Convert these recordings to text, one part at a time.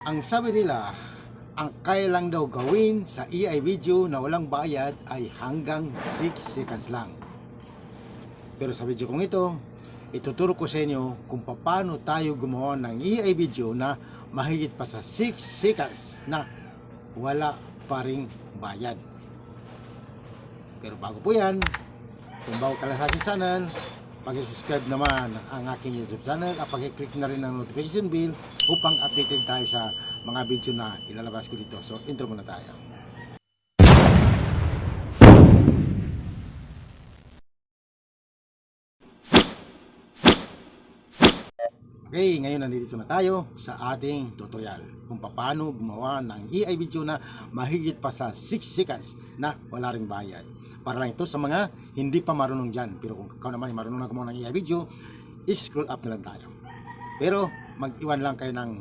Ang sabi nila, ang kaya lang daw gawin sa AI video na walang bayad ay hanggang 6 seconds lang. Pero sa video kong ito, ituturo ko sa inyo kung paano tayo gumawa ng AI video na mahigit pa sa 6 seconds na wala pa ring bayad. Pero bago po yan, kung bago ka lang sa aking channel, pag-subscribe naman ang aking YouTube channel at pag-click na rin ang notification bell upang updated tayo sa mga video na ilalabas ko dito. So, intro muna tayo. Okay, ngayon nandito na tayo sa ating tutorial kung paano gumawa ng AI video na mahigit pa sa 6 seconds na wala ring bayad. Para lang ito sa mga hindi pa marunong dyan. Pero kung ikaw naman ay marunong na gumawa ng AI video, scroll up na lang tayo. Pero mag-iwan lang kayo ng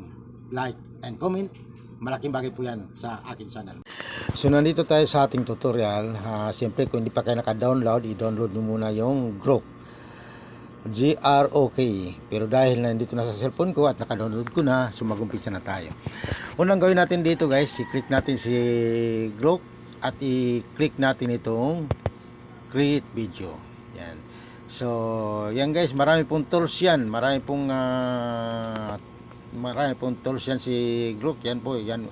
like and comment. Malaking bagay po yan sa aking channel. So nandito tayo sa ating tutorial. Siyempre kung hindi pa kayo naka-download, i-download nyo muna yung Grok. GROK. Pero dahil nandito na sa cellphone ko at naka-download ko na, so mag-umpisa na tayo. Unang gawin natin dito guys, i-click natin si Grok at i-click natin itong create video. Yan. So, yan guys, marami pong tools yan. Marami pong tools yan si Grok. Yan po, yan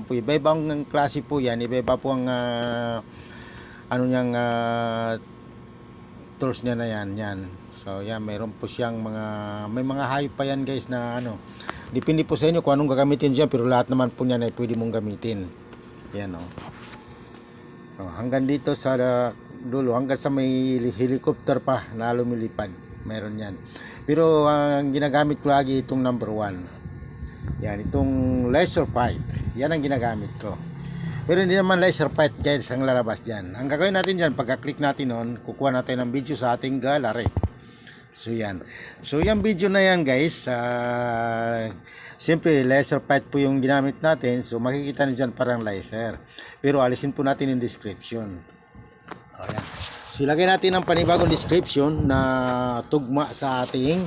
po. Iba-ibang klase po yan. Iba-iba po ang tools niya na yan. So yan, mayroon po siyang may mga hype pa yan guys na depende po sa inyo kung anong gagamitin diyan, pero lahat naman po niyan ay pwede mong gamitin. Yan hanggang dito sa dulo, hanggang sa may helicopter pa na lumilipad, meron yan. Pero ang ginagamit ko lagi itong number 1. Yan, itong laser fight. Yan ang ginagamit ko. Pero hindi naman laser fight guys ang lalabas diyan. Ang gagawin natin diyan, pagka-click natin noon, kukuha natin ng video sa ating gallery. So yan. So yung video na yan guys, siyempre laser fight po yung ginamit natin. So makikita niyo dyan parang laser. Pero alisin po natin yung description. Ayan. So ilagay natin ang panibagong description na tugma sa ating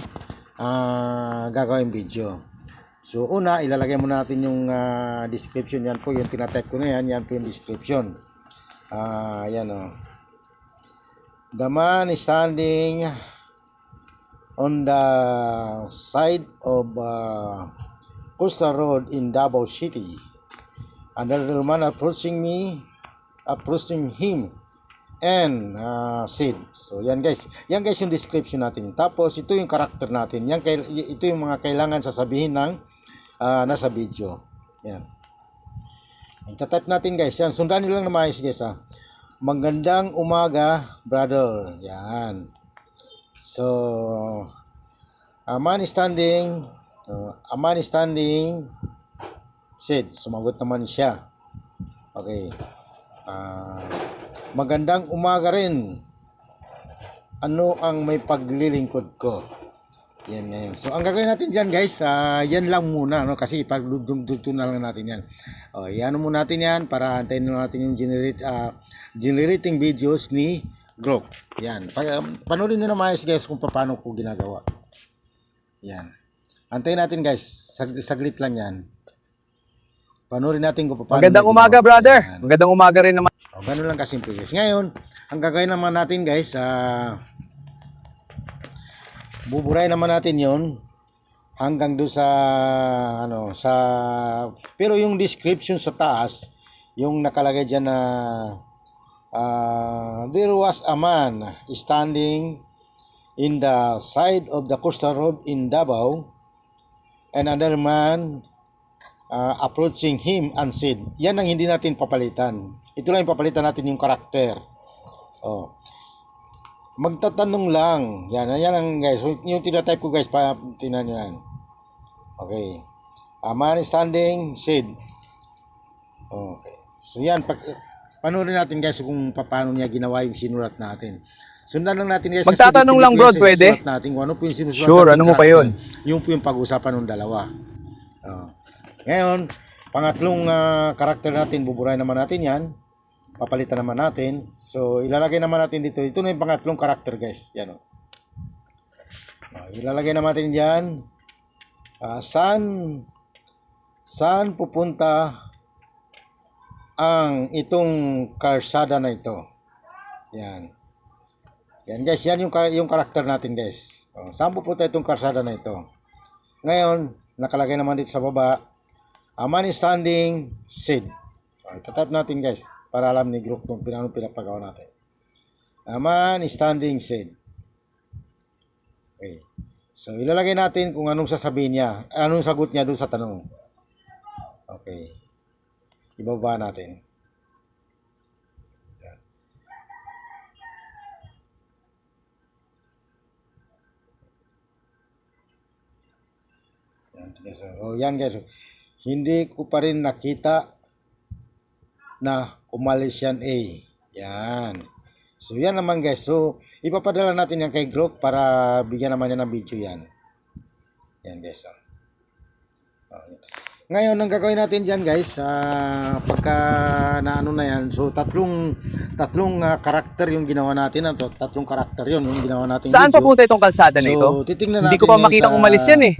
gagawin video. So una, ilalagay muna natin yung description. Yan po yung tinatype ko na yan. Yan po yung description. Yan The man is standing on the side of Costa Road in Davao City. Another man approaching him and said. So yan guys yung description natin. Tapos ito yung character natin. Ito yung mga kailangan sasabihin ng nasa video. Yan. Itatype natin guys. Yan, sundan niyo lang na maayos guys Magandang umaga, brother. Yan. So, a man is standing said, sumagot naman siya. Okay. Magandang umaga rin. Ano ang may paglilingkod ko? Yan ngayon. So, ang gagawin natin dyan guys, yan lang muna, kasi ipagdugtong na lang natin yan. Yan muna natin yan para antayin natin yung generating videos ni Grok. Yan. Panoorin nyo na maayos guys kung paano ko ginagawa. Yan. Antayin natin guys. Saglit lang yan. Panoorin natin kung paano. Magandang umaga, brother. Yan. Magandang umaga rin naman. Ganun lang kasimple guys. Ngayon, ang gagawin naman natin guys, buburahin naman natin yon hanggang doon sa pero yung description sa taas, yung nakalagay dyan na there was a man standing in the side of the Costa Road in Davao, and another man approaching him and said. Yan ang hindi natin papalitan. Ito lang yung papalitan natin, yung karakter. Magtatanong lang. Yan ang guys. Yung tinatype ko guys, tinan nyo yan. Okay. A man standing said. Okay. So yan, panoorin natin guys kung paano niya ginawa yung sinulat natin. Sundan lang natin guys. Magtatanong lang bro, pwede? Natin, ano po yung sinusulat sure, natin, ano mo pa yun? Yung po yung pag-usapan ng dalawa. Ngayon, pangatlong karakter natin, buburahin naman natin yan. Papalitan naman natin. So, ilalagay naman natin dito. Ito na yung pangatlong karakter guys. Yan ilalagay naman natin dyan. saan pupunta ang itong karsada na ito. Yan. Yan guys, yan yung karakter natin guys. Saan pupunta itong karsada na ito? Ngayon, nakalagay naman dito sa baba, a man is standing, seed. Itatype natin guys, para alam ni group kung pinapagawa natin. A man is standing, seed. Okay. So, ilalagay natin kung anong sasabihin niya, anong sagot niya doon sa tanong. Okay. Ibaba natin. Yan guys. Hindi ko pa rin nakita na umalis yan Yan. So yan naman guys. So ipapadala natin yan kay group para bigyan naman yan ng video yan. Yan guys. Ngayon ang gagawin natin dyan guys, pagka naano na yan, so tatlong karakter yung ginawa natin, tatlong karakter yun yung ginawa natin. Saan video. papunta itong kalsada na ito? So titingnan natin. Hindi ko pa makitang umalis yan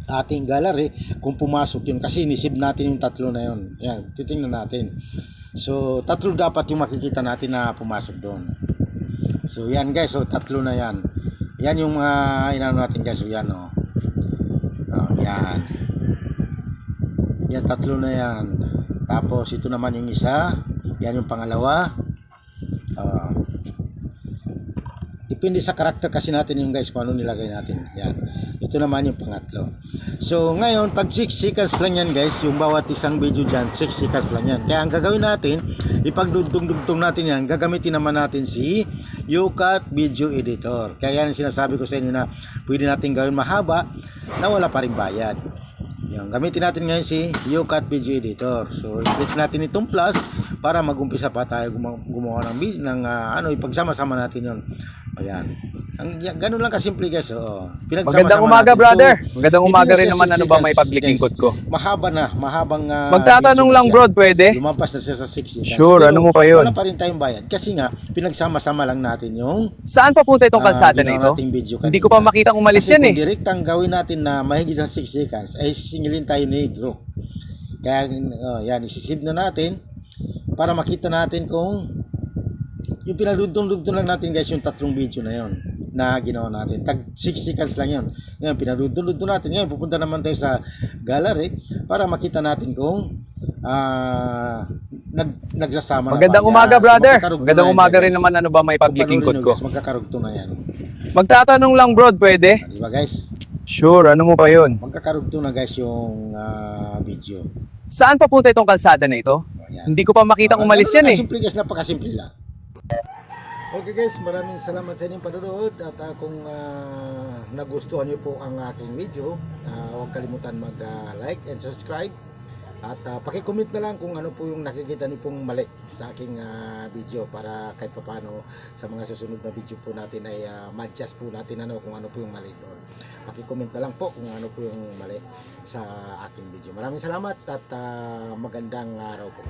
ating gallery kung pumasok yun kasi inisib natin yung tatlo na yun. Yan, titingnan natin. So tatlo dapat yung makikita natin na pumasok doon. So yan guys, so tatlo na yan. Yan yung inano natin guys. So yan yan. Yan tatlo na yan. Tapos ito naman yung isa. Yan yung pangalawa. Depende sa karakter kasi natin yung guys kung ano nilagay natin. Yan. Ito naman yung pangatlo. So ngayon tag 6 seconds lang yan guys. Yung bawat isang video dyan 6 seconds lang yan. Kaya ang gagawin natin, ipagdugtong-dugtong natin yan. Gagamitin naman natin si YouCut Video Editor. Kaya yan sinasabi ko sa inyo na pwede natin gawin mahaba na wala pa rin bayad. Yan. Gamitin natin ngayon si YouCut Video Editor. So i-click natin itong plus para mag-umpisa pa tayo gumawa ng ipagsama-sama natin yon. Ayan. Ganun lang kasimple guys. Magandang umaga, brother. Magandang umaga rin naman. Ano ba may public lingkod ko? Mahabang magtatanong lang bro, pwede? Lumampas na siya sa 6 years. Sure, ano mo pa yun? Wala pa rin tayong bayad. Kasi nga, pinagsama-sama lang natin yung saan papunta itong kalsada na ito? Hindi ko pa makitang umalis yan kung direct ang gawin natin na mahigit sa 6 seconds, ay sisingilin tayo ni Group. Kaya, yan, isisib na natin para makita natin kung yung pinadudong-dugtong lang natin guys yung tatlong video na yon na ginawa natin. Tag 6 seconds lang yun. Ngayon, pinadudong-dugtong natin. Ngayon, pupunta naman tayo sa gallery para makita natin kung nagsasama magandang na umaga, brother. So, magandang umaga rin naman. Ano ba may public lingkod ko? Magkakarugto na yan. Magtatanong lang bro, pwede? Di ba guys? Sure, ano mo pa yun? Magkakarugto na guys yung video. Saan papunta itong kalsada na ito? Hindi ko pa makitang umalis yan Simple guys, napakasimple lang. Okay guys, maraming salamat sa inyong panonood at kung nagustuhan niyo po ang aking video, huwag kalimutan mag-like and subscribe at paki-comment na lang kung ano po yung nakikita niyo pong mali sa aking video para kahit paano sa mga susunod na video po natin ay ma-adjust po natin kung ano po yung mali doon. Paki-comment na lang po kung ano po yung mali sa aking video. Maraming salamat at magandang araw po.